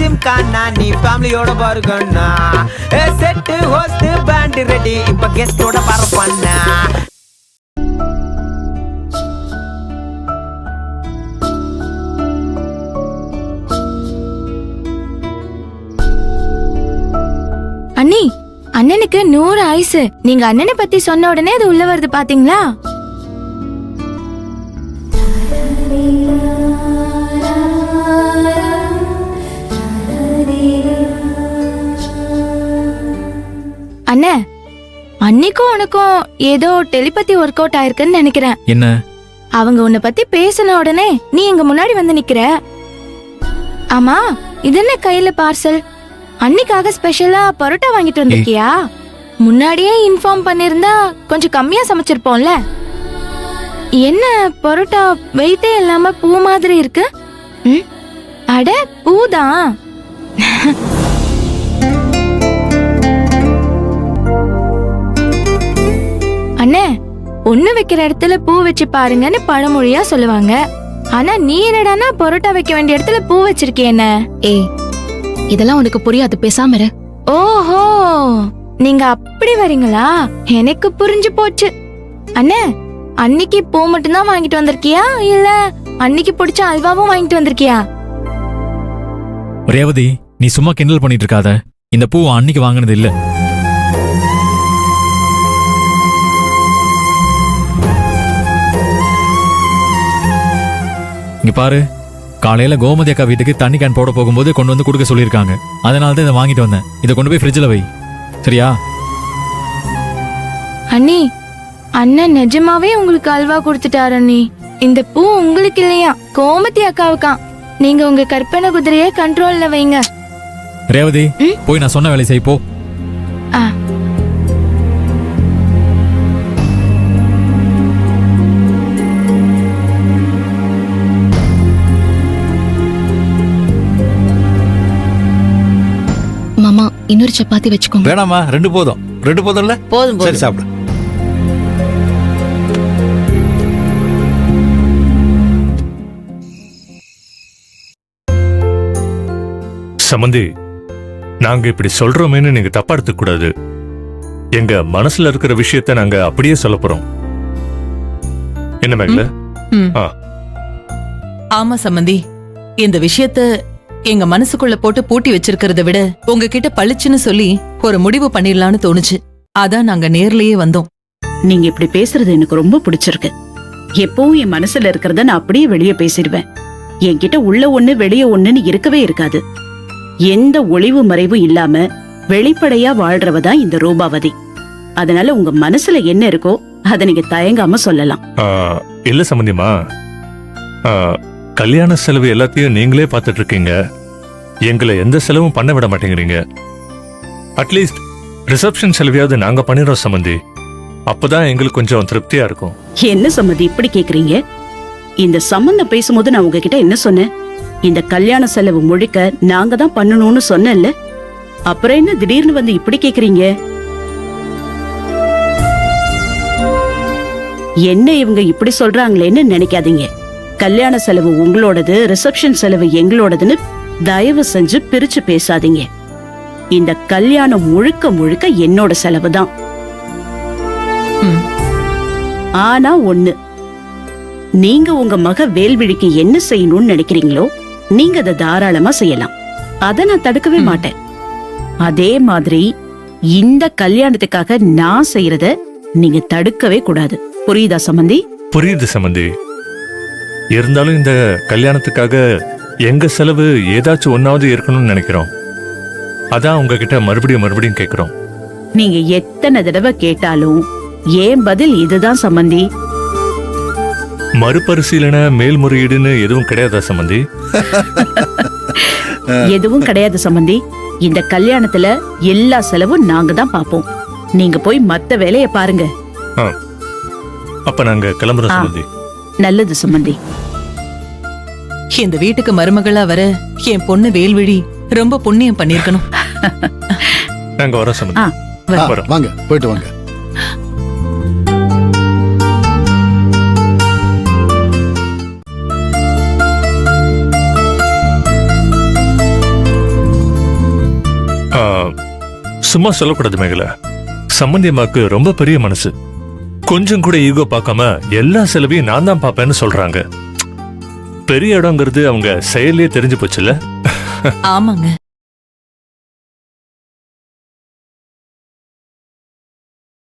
ஜிம்கானா நீ ஃபேமிலியோட பாருக்கண்ணா. Set host pant ready இப்ப கெஸ்டோட பரப்பண்ணா. அண்ணி, அண்ணனுக்கு 100 ஆயுசு. நீங்க அண்ணனை பத்தி சொன்ன உடனே அது உள்ள வருது பாத்தீங்களா? அண்ணே, அன்னைக்கும் உனக்கும் ஏதோ டெலிபதி ஒர்க் அவுட் ஆயிருக்குன்னு நினைக்கிறேன். என்ன? அவங்க உன்னை பத்தி பேசின உடனே நீ எங்க முன்னாடி வந்து நிக்கிற. ஆமா, இது என்ன கையில பார்சல்? அன்னைக்காக ஸ்பெஷலா பரோட்டா வாங்கிட்டு வந்திருக்கியா? முன்னாடியே இன்ஃபார்ம் பண்ணிருந்தா கொஞ்சம் கம்மியா சமைச்சிருப்போம்ல. என்ன பரோட்டா வெயிட்டே இல்லாம பூ மாதிரி இருக்கு? அட பூதான். அண்ணே, பொண்ணு வைக்கிற இடத்துல பூ வச்சு பாருங்கன்னு பழமொழியா சொல்லுவாங்க. ஆனா நீ என்னடானா பரோட்டா வைக்க வேண்டிய இடத்துல பூ வச்சிருக்கே என்ன? ஏய், இதெல்லாம் உனக்கு புரியாது, பேசாம இரு. ஓஹோ, நீங்க அப்படி வரீங்களா? எனக்கு புரிஞ்சு போச்சு. அண்ணே, அன்னைக்கு பூ மட்டும் தான் வாங்கிட்டு வந்திருக்கியா இல்ல அன்னைக்கு பிடிச்ச அல்வாவும் வாங்கிட்டு வந்திருக்கியா? ரேவதி, நீ சும்மா கிண்டல் பண்ணிட்டு இருக்காத. இந்த பூ அன்னைக்கு வாங்கினது இல்ல. இங்க பாரு, காலையில கோமதி அக்கா வீட்டுக்கு தண்ணி கேன் போட போகும்போது கொண்டு வந்து கொடுக்க சொல்லியிருக்காங்க. அதனால தான் இதை வாங்கிட்டு வந்தேன். இதை கொண்டு போய் ஃப்ரிட்ஜில் வை, சரியா? அண்ணி, அண்ணன் நிஜமாவே உங்களுக்கு அல்வா கொடுத்துட்டாரு அண்ணி. இந்த பூ உங்களுக்கு இல்லையா, கோமதி அக்காவுக்கா. நீங்க உங்க கற்பனை குதிரைய கண்ட்ரோல்ல வைங்க. ரேவதி, போய் நான் சொன்ன வேலை செய் போ. மாமா, இன்னொரு சப்பாத்தி வச்சுக்கோங்க. வேணாமா, 2 போதும். 2 போதும்ல? போதும். சரி, சாப்பிடு. சமந்தி, நாங்க இப்படி சொல்றோமேன்னு நீங்க தப்பா எடுத்துக்க கூடாது. எங்க மனசுல இருக்கிற விஷயத்த நாங்க அப்படியே சொல்ல போறோம். என்ன மேகல? ஆமா சம்பந்தி, இந்த விஷயத்த எங்க மனசுக்குள்ள போட்டு பூட்டி வச்சிருக்கிறத விட உங்ககிட்ட பளிச்சுன்னு சொல்லி ஒரு முடிவு பண்ணிடலான்னு தோணுச்சு. அதான் நாங்க நேர்லயே வந்தோம். நீங்க இப்படி பேசுறது எனக்கு ரொம்ப பிடிச்சிருக்கு. எப்பவும் என் மனசுல இருக்கிறத நான் அப்படியே வெளியே பேசிடுவேன். என்கிட்ட உள்ள ஒண்ணு வெளியே ஒண்ணுன்னு இருக்கவே இருக்காது. எந்த ஒளிவு மறைவும் இல்லாம வெளிப்படையா வாழ்றவதான் இந்த ரூபாவதி. அதனால உங்க மனசுல என்ன இருக்கோ அதை நீங்க தயங்காம சொல்லலாம். இல்ல சம்பந்தியமா, கல்யாண செலவு எல்லாத்தையும் நீங்களே பார்த்துட்டு இருக்கீங்க. எங்களை எந்த செலவும் பண்ண விட மாட்டேங்கிறீங்க. அட்லீஸ்ட் ரிசப்ஷன் செலவையாவது நாங்க பண்ணிடுறோம் சம்பந்தி. அப்பதான் எங்களுக்கு கொஞ்சம் திருப்தியா இருக்கும். என்ன சம்மதி இப்படி கேக்குறீங்க? இந்த சம்பந்தம் பேசும்போது நான் உங்ககிட்ட என்ன சொன்னேன்? இந்த கல்யாண செலவு முழுக்க நாங்க தான் பண்ணணும்னு சொன்னேன்ல. அப்புறம் என்ன திடீர்னு வந்து இப்படி கேக்குறீங்க? என்ன இவங்க இப்படி சொல்றாங்களேன்னு நினைக்காதீங்க. கல்யாண செலவு உங்களோடது, ரிசப்ஷன் செலவு எங்களோடதுன்னு தயவு செஞ்சு பிரிச்சு பேசாதீங்க. இந்த கல்யாணம் முழுக்க முழுக்க என்னோட செலவு தான். ஆனா ஒண்ணு, நீங்க உங்க மக வேல்விழிக்கு என்ன செய்யணும்னு நினைக்கிறீங்களோ நீங்க அதை தாராளமா செய்யலாம். அத நான் தடுக்கவே மாட்டேன். அதே மாதிரி இந்த கல்யாணத்துக்காக நான் செய்யறத நீங்க தடுக்கவே கூடாது. புரியுதா சம்பந்தி? புரியுது சம்பந்தி. இருந்தாலும் இந்த கல்யாணத்துக்காக எங்க செலவு ஏதாச்சும் ஒன்னாவது இருக்கணும்னு நினைக்கிறோம். அதான் உங்ககிட்ட மறுபடியும் கேக்குறோம். நீங்க எத்தனை தடவை கேட்டாலும் ஏன் பதில் இதுதான் சம்பந்தி. மறுபரிசீலனை, மேல்முறையீடுன்னு எதுவும் கிடையாதா சம்பந்தி? எதுவும் கிடையாது சம்பந்தி. இந்த கல்யாணத்துல எல்லா செலவும் நாங்க தான் பாப்போம். நீங்க போய் மத்த வேலைய பாருங்க. அப்ப நாங்க கிளம்புறோம் சம்பந்தி. நல்லது சம்பந்தி. இந்த வீட்டுக்கு மருமகளா வர என் பொண்ணு வேல்விழி ரொம்ப புண்ணியம் பண்ணிருக்கணும். நாங்க வரோம் சம்பந்தி. வாங்க, போயிட்டு வாங்க. சும்மா சொல்லக்கூடாது மேகலை. சம்பந்தி அம்மாக்கு ரொம்ப பெரிய மனசு. கொஞ்சம் கூட ஈகோ பார்க்காம எல்லா செலவையும் நான் தான் பார்ப்பேன்னு சொல்றாங்க. பெரிய இடங்கிறது அவங்க செயலே தெரிஞ்சு போச்சுல்ல. ஆமாங்க.